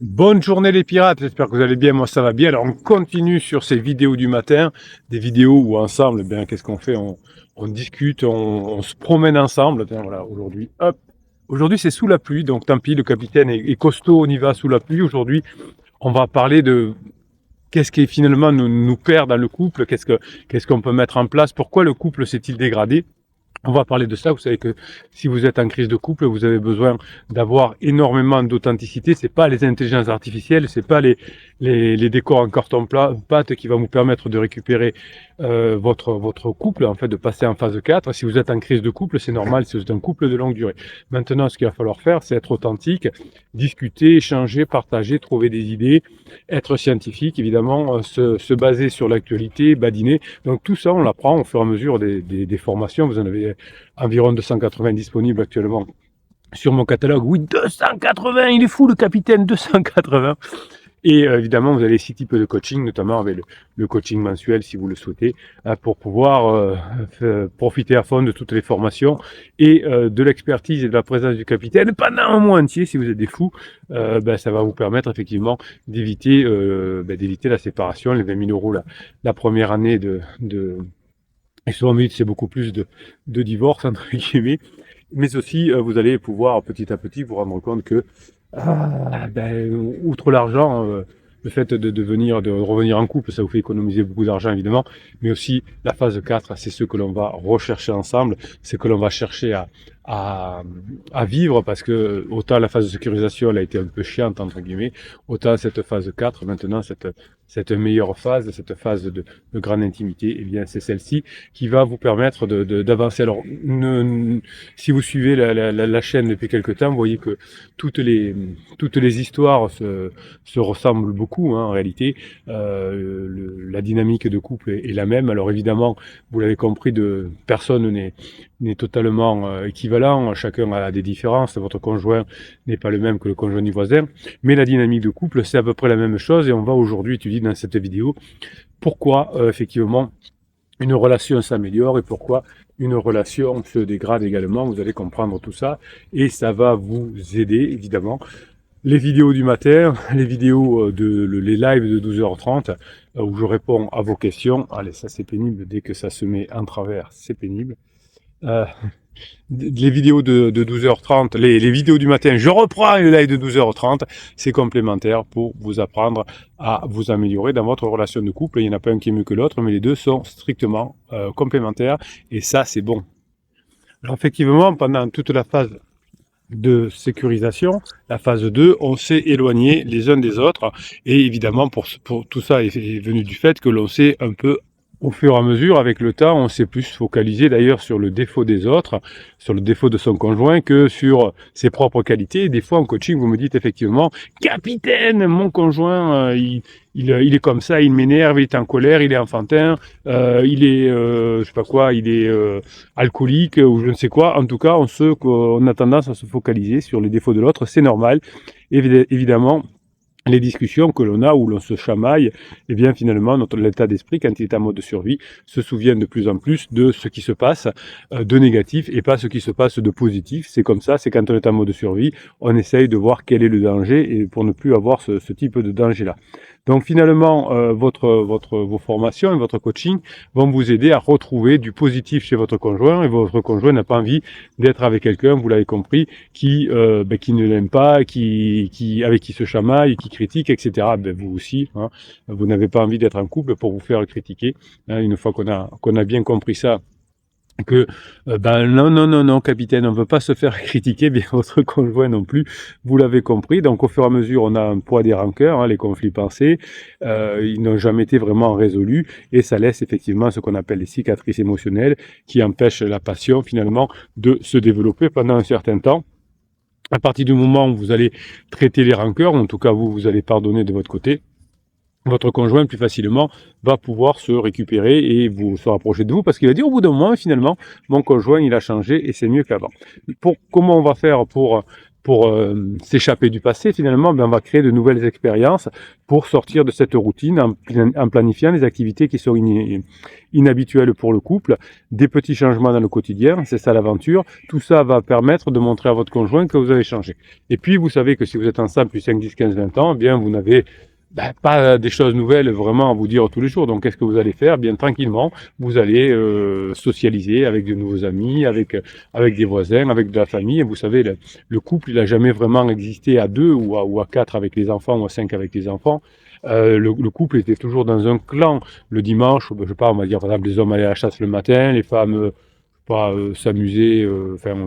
Bonne journée les pirates, j'espère que vous allez bien, moi ça va bien. Alors on continue sur ces vidéos du matin, des vidéos où ensemble, eh bien qu'est-ce qu'on fait, on discute, on se promène ensemble. Tiens, voilà, aujourd'hui, hop, aujourd'hui c'est sous la pluie, donc tant pis, le capitaine est costaud, on y va sous la pluie. Aujourd'hui, on va parler de qu'est-ce qui finalement nous perd dans le couple, qu'est-ce qu'on peut mettre en place, pourquoi le couple s'est-il dégradé. On va parler de ça. Vous savez que si vous êtes en crise de couple, vous avez besoin d'avoir énormément d'authenticité. C'est pas les intelligences artificielles, c'est pas les décors en carton-pâte qui vont vous permettre de récupérer votre couple, en fait, de passer en phase 4. Si vous êtes en crise de couple, c'est normal, si vous êtes un couple de longue durée. Maintenant, ce qu'il va falloir faire, c'est être authentique, discuter, échanger, partager, trouver des idées, être scientifique, évidemment, se baser sur l'actualité, badiner. Donc tout ça, on l'apprend au fur et à mesure des formations. Vous en avez environ 280 disponibles actuellement sur mon catalogue. Oui, 280, il est fou le capitaine, 280. Et évidemment, vous avez 6 types de coaching, notamment avec le coaching mensuel si vous le souhaitez, pour pouvoir profiter à fond de toutes les formations et de l'expertise et de la présence du capitaine pendant un mois entier. Si vous êtes des fous, ça va vous permettre effectivement d'éviter la séparation, les 20 000 euros la première année et souvent c'est beaucoup plus de divorces entre guillemets, mais aussi vous allez pouvoir petit à petit vous rendre compte que outre l'argent, le fait de revenir en couple, ça vous fait économiser beaucoup d'argent évidemment, mais aussi la phase 4, c'est ce que l'on va rechercher ensemble, c'est que l'on va chercher à, à vivre, parce que autant la phase de sécurisation elle a été un peu chiante entre guillemets, autant cette phase 4 maintenant, cette meilleure phase, cette phase de grande intimité, eh bien c'est celle-ci qui va vous permettre d'avancer. Alors si vous suivez la chaîne depuis quelque temps, vous voyez que toutes les histoires se ressemblent beaucoup, hein, en réalité. La dynamique de couple est la même. Alors évidemment, vous l'avez compris, personne n'est totalement équivalent. Chacun a des différences. Votre conjoint n'est pas le même que le conjoint du voisin. Mais la dynamique de couple, c'est à peu près la même chose. Et on va aujourd'hui étudier dans cette vidéo pourquoi, effectivement, une relation s'améliore et pourquoi une relation se dégrade également. Vous allez comprendre tout ça et ça va vous aider évidemment. Les vidéos du matin, les vidéos les lives de 12h30 où je réponds à vos questions. Allez, ça c'est pénible, dès que ça se met en travers, c'est pénible. Euh, les vidéos de 12h30, les vidéos du matin, je reprends le live de 12h30, c'est complémentaire pour vous apprendre à vous améliorer dans votre relation de couple. Il n'y en a pas un qui est mieux que l'autre, mais les deux sont strictement complémentaires et ça c'est bon. Alors effectivement, pendant toute la phase de sécurisation, la phase 2, on s'est éloigné les uns des autres et évidemment pour tout ça est venu du fait que l'on s'est un peu au fur et à mesure, avec le temps, on s'est plus focalisé d'ailleurs sur le défaut des autres, sur le défaut de son conjoint, que sur ses propres qualités. Et des fois, en coaching, vous me dites effectivement, capitaine, mon conjoint, il est comme ça, il m'énerve, il est en colère, il est enfantin, il est, je sais pas quoi, il est alcoolique ou je ne sais quoi. En tout cas, on a tendance à se focaliser sur les défauts de l'autre. C'est normal, évidemment. Les discussions que l'on a où l'on se chamaille, eh bien finalement notre état d'esprit quand il est en mode de survie se souvient de plus en plus de ce qui se passe de négatif et pas ce qui se passe de positif. C'est comme ça, c'est quand on est en mode de survie, on essaye de voir quel est le danger et pour ne plus avoir ce type de danger là. Donc finalement vos formations et votre coaching vont vous aider à retrouver du positif chez votre conjoint et votre conjoint n'a pas envie d'être avec quelqu'un, vous l'avez compris, qui ne l'aime pas, avec qui se chamaille, qui critique, etc. Vous aussi, hein, vous n'avez pas envie d'être en couple pour vous faire critiquer. Hein, une fois qu'on a bien compris ça, que non, capitaine, on ne veut pas se faire critiquer, bien votre conjoint non plus, vous l'avez compris. Donc au fur et à mesure, on a un poids des rancœurs, hein, les conflits passés, ils n'ont jamais été vraiment résolus et ça laisse effectivement ce qu'on appelle les cicatrices émotionnelles qui empêchent la passion finalement de se développer pendant un certain temps. À partir du moment où vous allez traiter les rancœurs, en tout cas vous allez pardonner de votre côté, votre conjoint plus facilement va pouvoir se récupérer et se rapprocher de vous parce qu'il va dire au bout d'un moment finalement mon conjoint il a changé et c'est mieux qu'avant. Comment on va faire pour s'échapper du passé, finalement, ben, on va créer de nouvelles expériences pour sortir de cette routine en planifiant des activités qui sont inhabituelles pour le couple, des petits changements dans le quotidien, c'est ça l'aventure. Tout ça va permettre de montrer à votre conjoint que vous avez changé. Et puis, vous savez que si vous êtes ensemble depuis 5, 10, 15, 20 ans, eh bien, vous n'avez pas des choses nouvelles vraiment à vous dire tous les jours. Donc, qu'est-ce que vous allez faire? Bien, tranquillement, vous allez socialiser avec de nouveaux amis, avec des voisins, avec de la famille. Et vous savez, le couple, il n'a jamais vraiment existé à 2 ou à 4 avec les enfants ou à 5 avec les enfants. Le couple était toujours dans un clan. Le dimanche, je sais pas, on va dire par exemple, les hommes allaient à la chasse le matin, les femmes s'amusaient,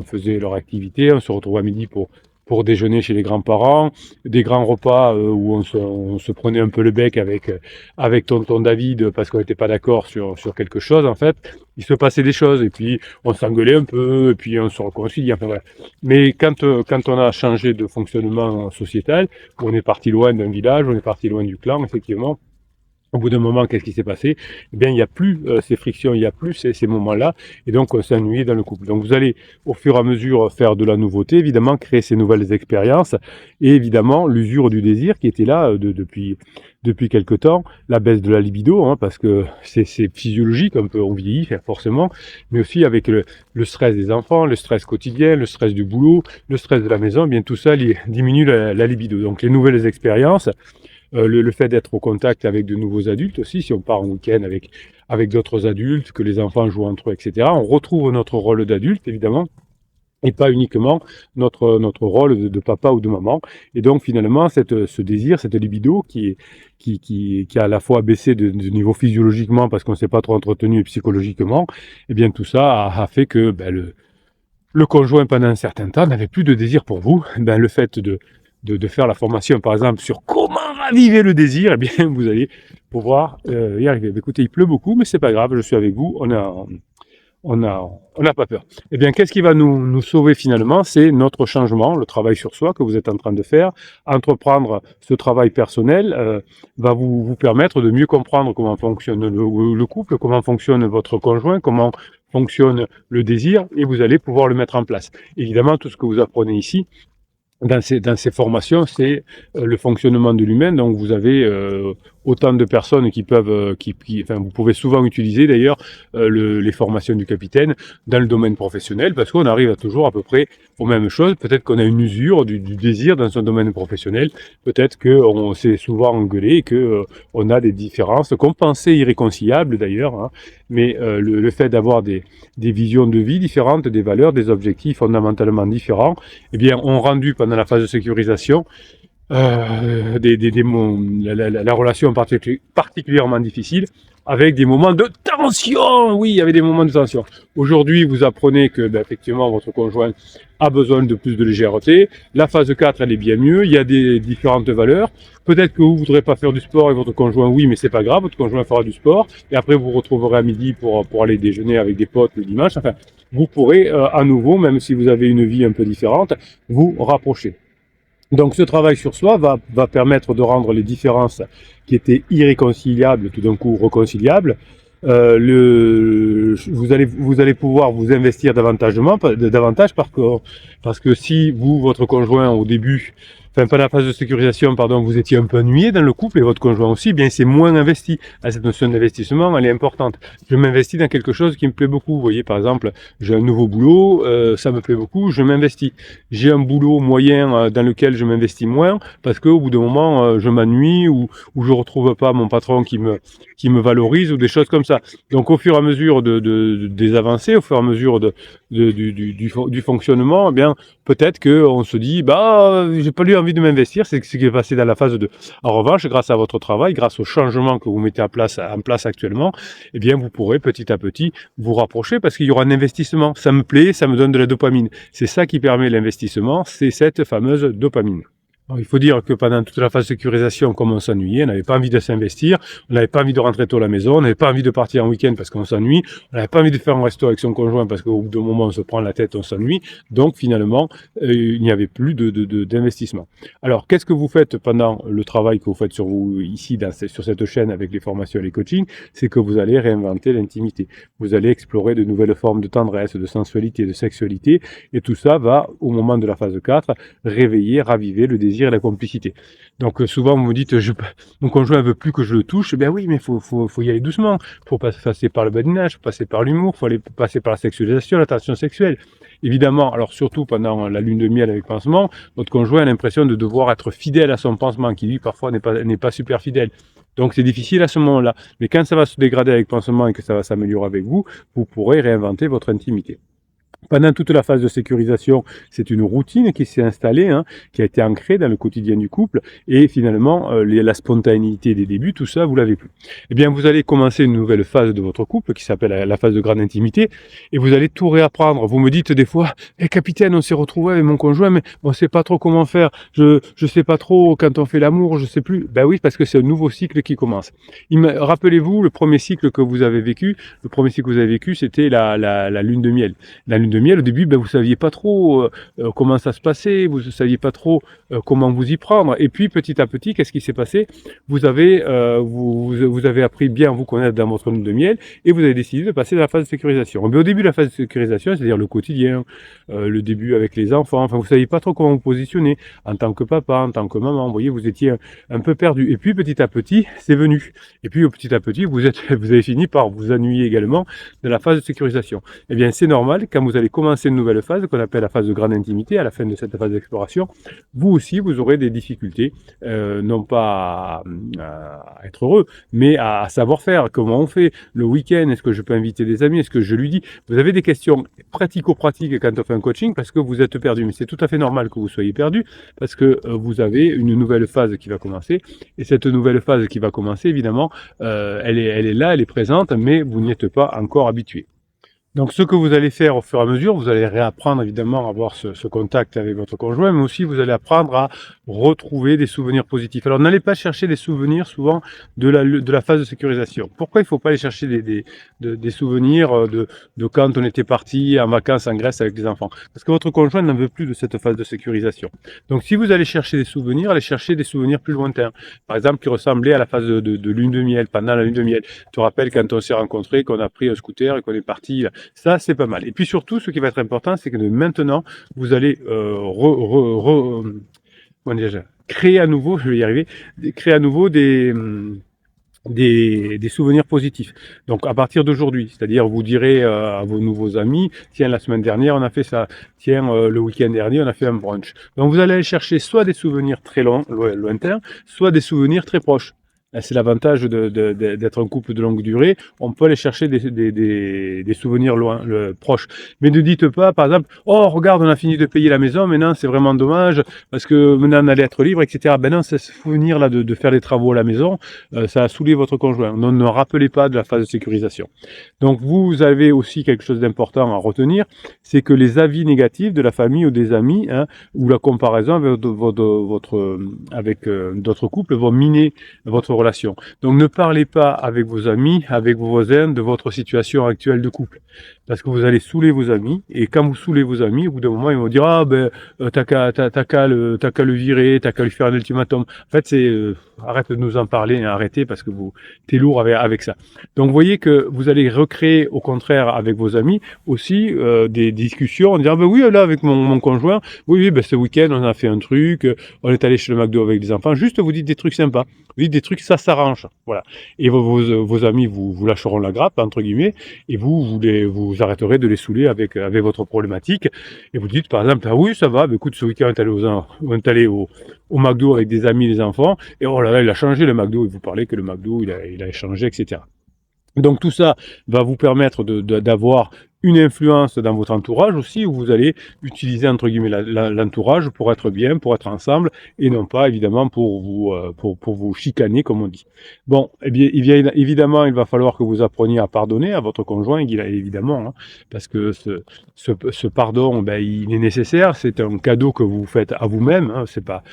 faisaient leur activité. On se retrouvait à midi pour déjeuner chez les grands-parents, des grands repas où on se prenait un peu le bec avec tonton David parce qu'on n'était pas d'accord sur quelque chose en fait. Il se passait des choses et puis on s'engueulait un peu et puis on se réconciliait. Enfin, voilà. Mais quand on a changé de fonctionnement sociétal, on est parti loin d'un village, on est parti loin du clan, effectivement. Au bout d'un moment, qu'est-ce qui s'est passé? Eh bien, il n'y a plus ces frictions, il n'y a plus ces moments-là, et donc on s'est ennuyé dans le couple. Donc vous allez, au fur et à mesure, faire de la nouveauté, évidemment, créer ces nouvelles expériences, et évidemment, l'usure du désir qui était là depuis quelque temps, la baisse de la libido, hein, parce que c'est physiologique, on vieillit forcément, mais aussi avec le stress des enfants, le stress quotidien, le stress du boulot, le stress de la maison, eh bien tout ça diminue la libido. Donc les nouvelles expériences, le fait d'être au contact avec de nouveaux adultes aussi, si on part en week-end avec d'autres adultes, que les enfants jouent entre eux, etc., on retrouve notre rôle d'adulte, évidemment, et pas uniquement notre rôle de papa ou de maman. Et donc finalement, ce désir, cette libido qui a à la fois baissé de niveau physiologiquement parce qu'on ne s'est pas trop entretenu et psychologiquement, eh bien tout ça a fait que le conjoint pendant un certain temps n'avait plus de désir pour vous. Le fait de faire la formation, par exemple, sur comment raviver le désir, eh bien, vous allez pouvoir y arriver. Écoutez, il pleut beaucoup, mais c'est pas grave, je suis avec vous, on n'a pas peur. Eh bien, qu'est-ce qui va nous sauver finalement? C'est notre changement, le travail sur soi que vous êtes en train de faire. Entreprendre ce travail personnel va vous permettre de mieux comprendre comment fonctionne le couple, comment fonctionne votre conjoint, comment fonctionne le désir, et vous allez pouvoir le mettre en place. Évidemment, tout ce que vous apprenez ici, dans ces formations, c'est le fonctionnement de l'humain. Donc vous avez autant de personnes qui peuvent, enfin vous pouvez souvent utiliser d'ailleurs les formations du capitaine dans le domaine professionnel parce qu'on arrive toujours à peu près aux mêmes choses. Peut-être qu'on a une usure du désir dans son domaine professionnel. Peut-être qu'on s'est souvent engueulé et que on a des différences qu'on pensait irréconciliables d'ailleurs. Hein. Mais le fait d'avoir des visions de vie différentes, des valeurs, des objectifs fondamentalement différents, eh bien, ont rendu pendant la phase de sécurisation la relation particulièrement difficile, avec des moments de tension. Oui, il y avait des moments de tension. Aujourd'hui, vous apprenez que, effectivement, votre conjoint a besoin de plus de légèreté. La phase 4, elle est bien mieux. Il y a des différentes valeurs. Peut-être que vous voudrez pas faire du sport et votre conjoint, oui, mais c'est pas grave. Votre conjoint fera du sport. Et après, vous vous retrouverez à midi pour aller déjeuner avec des potes le dimanche. Enfin, vous pourrez, à nouveau, même si vous avez une vie un peu différente, vous rapprocher. Donc ce travail sur soi va permettre de rendre les différences qui étaient irréconciliables tout d'un coup réconciliables. Vous allez pouvoir vous investir davantage parce que si vous, votre conjoint au début, enfin pas la phase de sécurisation, pardon, vous étiez un peu ennuyé dans le couple et votre conjoint aussi, eh bien c'est moins investi. Cette notion d'investissement, elle est importante. Je m'investis dans quelque chose qui me plaît beaucoup. Vous voyez, par exemple, j'ai un nouveau boulot, ça me plaît beaucoup, je m'investis. J'ai un boulot moyen dans lequel je m'investis moins parce qu'au bout d'un moment, je m'ennuie ou je retrouve pas mon patron qui me valorise ou des choses comme ça. Donc au fur et à mesure des avancées, au fur et à mesure du fonctionnement, eh bien peut-être qu'on se dit j'ai pas eu envie de m'investir, c'est ce qui est passé dans la phase 2. En revanche, grâce à votre travail, grâce au changement que vous mettez en place actuellement, eh bien vous pourrez petit à petit vous rapprocher parce qu'il y aura un investissement. Ça me plaît, ça me donne de la dopamine. C'est ça qui permet l'investissement, c'est cette fameuse dopamine. Alors, il faut dire que pendant toute la phase de sécurisation, comme on s'ennuyait, on n'avait pas envie de s'investir, on n'avait pas envie de rentrer tôt à la maison, on n'avait pas envie de partir en week-end parce qu'on s'ennuie, on n'avait pas envie de faire un resto avec son conjoint parce qu'au bout d'un moment on se prend la tête, on s'ennuie. Donc finalement, il n'y avait plus d'investissement. Alors qu'est-ce que vous faites pendant le travail que vous faites sur vous ici, sur cette chaîne avec les formations et les coachings? C'est que vous allez réinventer l'intimité. Vous allez explorer de nouvelles formes de tendresse, de sensualité, de sexualité, et tout ça va, au moment de la phase 4, réveiller, raviver le désir et la complicité. Donc souvent vous me dites, mon conjoint veut plus que je le touche. Ben oui, mais faut y aller doucement. Faut passer par le badinage, faut passer par l'humour, faut aller passer par la sexualisation, la tension sexuelle. Évidemment, alors surtout pendant la lune de miel avec pansement, votre conjoint a l'impression de devoir être fidèle à son pansement, qui lui parfois n'est pas super fidèle. Donc c'est difficile à ce moment-là. Mais quand ça va se dégrader avec pansement et que ça va s'améliorer avec vous, vous pourrez réinventer votre intimité. Pendant toute la phase de sécurisation, c'est une routine qui s'est installée, hein, qui a été ancrée dans le quotidien du couple, et finalement, la spontanéité des débuts, tout ça, vous l'avez plus. Eh bien, vous allez commencer une nouvelle phase de votre couple, qui s'appelle la phase de grande intimité, et vous allez tout réapprendre. Vous me dites des fois, capitaine, on s'est retrouvé avec mon conjoint, mais on sait pas trop comment faire, je sais pas trop quand on fait l'amour, je sais plus. Ben oui, parce que c'est un nouveau cycle qui commence. Rappelez-vous, le premier cycle que vous avez vécu, c'était la lune de miel. La lune de miel, au début, ben, vous saviez pas trop comment ça se passait, vous saviez pas trop comment vous y prendre. Et puis, petit à petit, qu'est-ce qui s'est passé? Vous avez appris bien à vous connaître dans votre lune de miel et vous avez décidé de passer dans la phase de sécurisation. Mais au début de la phase de sécurisation, c'est-à-dire le quotidien, le début avec les enfants, enfin, vous saviez pas trop comment vous positionner en tant que papa, en tant que maman. Vous voyez, vous étiez un peu perdu. Et puis, petit à petit, c'est venu. Et puis, petit à petit, vous avez fini par vous ennuyer également de la phase de sécurisation. Eh bien, c'est normal, quand vous allez commencer une nouvelle phase, qu'on appelle la phase de grande intimité, à la fin de cette phase d'exploration, vous aussi, vous aurez des difficultés, non pas à être heureux, mais à savoir faire. Comment on fait le week-end? Est-ce que je peux inviter des amis? Est-ce que je lui dis? Vous avez des questions pratico-pratiques quand on fait un coaching parce que vous êtes perdu. Mais c'est tout à fait normal que vous soyez perdu parce que vous avez une nouvelle phase qui va commencer. Et cette nouvelle phase qui va commencer, évidemment, elle est là, elle est présente, mais vous n'y êtes pas encore habitué. Donc ce que vous allez faire au fur et à mesure, vous allez réapprendre évidemment à avoir ce contact avec votre conjoint, mais aussi vous allez apprendre à retrouver des souvenirs positifs. Alors n'allez pas chercher des souvenirs souvent de la phase de sécurisation. Pourquoi il ne faut pas aller chercher des souvenirs de quand on était parti en vacances en Grèce avec les enfants? Parce que votre conjoint n'en veut plus de cette phase de sécurisation. Donc si vous allez chercher des souvenirs, allez chercher des souvenirs plus lointains. Par exemple, qui ressemblaient à la phase de lune de miel, pendant la lune de miel. Tu te rappelles quand on s'est rencontrés, qu'on a pris un scooter et qu'on est parti. Ça, c'est pas mal. Et puis surtout, ce qui va être important, c'est que maintenant, vous allez créer à nouveau, je vais y arriver, créer à nouveau des souvenirs positifs. Donc à partir d'aujourd'hui, c'est-à-dire vous direz à vos nouveaux amis, tiens, la semaine dernière on a fait ça, tiens, le week-end dernier on a fait un brunch. Donc vous allez aller chercher soit des souvenirs très lointains, soit des souvenirs très proches. C'est l'avantage d'être un couple de longue durée. On peut aller chercher des souvenirs proches. Mais ne dites pas, par exemple, oh, regarde, on a fini de payer la maison, maintenant c'est vraiment dommage, parce que maintenant on allait être libre, etc. Ben non, ce souvenir-là de faire les travaux à la maison, ça a saoulé votre conjoint. Donc ne rappelez pas de la phase de sécurisation. Donc vous avez aussi quelque chose d'important à retenir, c'est que les avis négatifs de la famille ou des amis, hein, ou la comparaison avec d'autres couples vont miner votre relation. Donc ne parlez pas avec vos amis, avec vos voisins de votre situation actuelle de couple. Parce que vous allez saouler vos amis, et quand vous saoulez vos amis, au bout d'un moment, ils vont dire, ah ben, t'as qu'à le virer, t'as qu'à lui faire un ultimatum. En fait, arrête de nous en parler, hein, arrêtez, parce que t'es lourd avec ça. Donc vous voyez que vous allez recréer, au contraire, avec vos amis, aussi des discussions en disant, ben oui, là, avec mon conjoint, oui, ben ce week-end, on a fait un truc, on est allé chez le McDo avec les enfants, juste vous dites des trucs sympas, vous dites des trucs, ça s'arrange, voilà. Et vos amis vous lâcheront la grappe, entre guillemets, et vous arrêterez de les saouler avec votre problématique, et vous dites par exemple, ah oui, ça va, bah, écoute, ce week-end on est allé au McDo avec des amis, les enfants, et oh là là, il a changé le McDo, et vous parlez que le McDo, il a changé, etc. Donc tout ça va vous permettre d'avoir une influence dans votre entourage aussi, où vous allez utiliser entre guillemets l'entourage pour être bien, pour être ensemble, et non pas évidemment pour vous chicaner, comme on dit. Bon, eh bien évidemment, il va falloir que vous appreniez à pardonner à votre conjoint, évidemment, hein, parce que ce pardon, ben, il est nécessaire. C'est un cadeau que vous faites à vous-même. Hein, c'est pas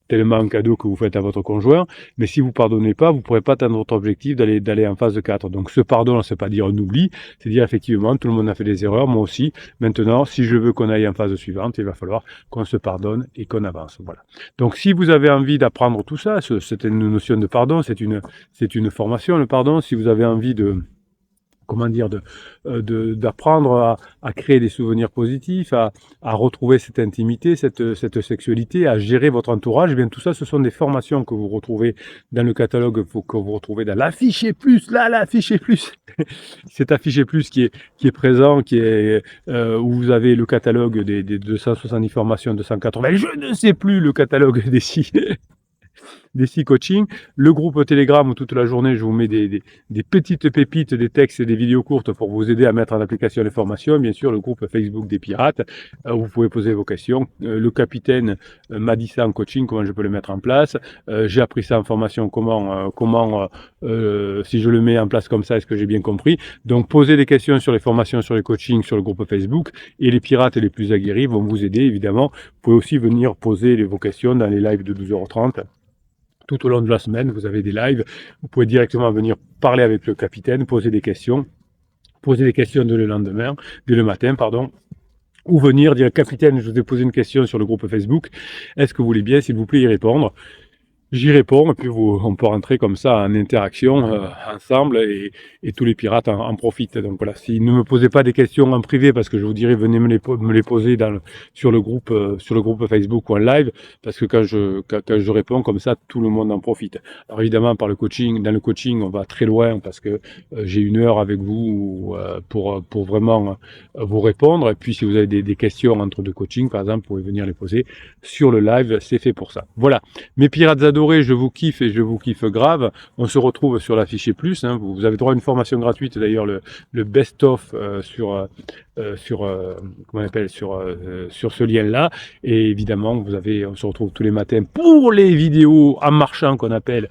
tellement un cadeau que vous faites à votre conjoint. Mais si vous pardonnez pas, vous pourrez pas atteindre votre objectif d'aller en phase 4. Donc ce pardon, c'est pas dire on oublie, c'est dire effectivement tout le monde a fait des erreurs, moi aussi. Maintenant, si je veux qu'on aille en phase suivante, il va falloir qu'on se pardonne et qu'on avance. Voilà. Donc si vous avez envie d'apprendre tout ça, c'est une notion de pardon, c'est une formation le pardon. Si vous avez envie de d'apprendre à créer des souvenirs positifs, à retrouver cette intimité, cette sexualité, à gérer votre entourage, eh bien tout ça, ce sont des formations que vous retrouvez dans le catalogue, que vous retrouvez dans l'affiché plus, là, l'affiché plus. Cet affiché plus qui est présent, où vous avez le catalogue des 270 formations, 280, je ne sais plus le catalogue des 6 coachings, le groupe Telegram où toute la journée je vous mets des petites pépites, des textes et des vidéos courtes pour vous aider à mettre en application les formations, bien sûr le groupe Facebook des pirates, où vous pouvez poser vos questions, le capitaine m'a dit ça en coaching, comment je peux le mettre en place, j'ai appris ça en formation, si je le mets en place comme ça, est-ce que j'ai bien compris? Donc posez des questions sur les formations, sur les coachings, sur le groupe Facebook, et les pirates les plus aguerris vont vous aider évidemment. Vous pouvez aussi venir poser vos questions dans les lives de 12h30. Tout au long de la semaine, vous avez des lives. Vous pouvez directement venir parler avec le capitaine, poser des questions dès le matin, pardon. Ou venir dire, capitaine, je vous ai posé une question sur le groupe Facebook. Est-ce que vous voulez bien, s'il vous plaît, y répondre? J'y réponds et puis on peut rentrer comme ça en interaction ensemble et tous les pirates en profitent. Donc voilà, si ne me posez pas des questions en privé parce que je vous dirais venez me les poser sur le groupe Facebook ou en live, parce que quand je réponds comme ça, tout le monde en profite. Alors évidemment dans le coaching on va très loin parce que j'ai 1 heure avec vous pour vraiment vous répondre. Et puis si vous avez des questions entre deux coachings par exemple, vous pouvez venir les poser sur le live, c'est fait pour ça. Voilà. Mes pirates adorés, je vous kiffe et je vous kiffe grave. On se retrouve sur l'affiché plus. Hein. Vous avez droit à une formation gratuite, d'ailleurs le best-of sur ce lien-là. Et évidemment, on se retrouve tous les matins pour les vidéos en marchant qu'on appelle,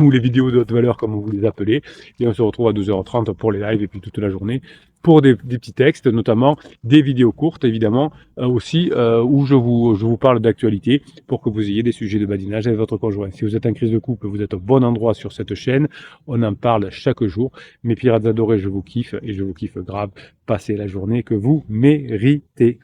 ou les vidéos de haute valeur comme vous les appelez. Et on se retrouve à 12h30 pour les lives et puis toute la journée pour des petits textes, notamment des vidéos courtes, évidemment, aussi, où je vous parle d'actualité pour que vous ayez des sujets de badinage avec votre conjoint. Si vous êtes en crise de couple, vous êtes au bon endroit sur cette chaîne. On en parle chaque jour. Mes pirates adorés, je vous kiffe et je vous kiffe grave. Passez la journée que vous méritez.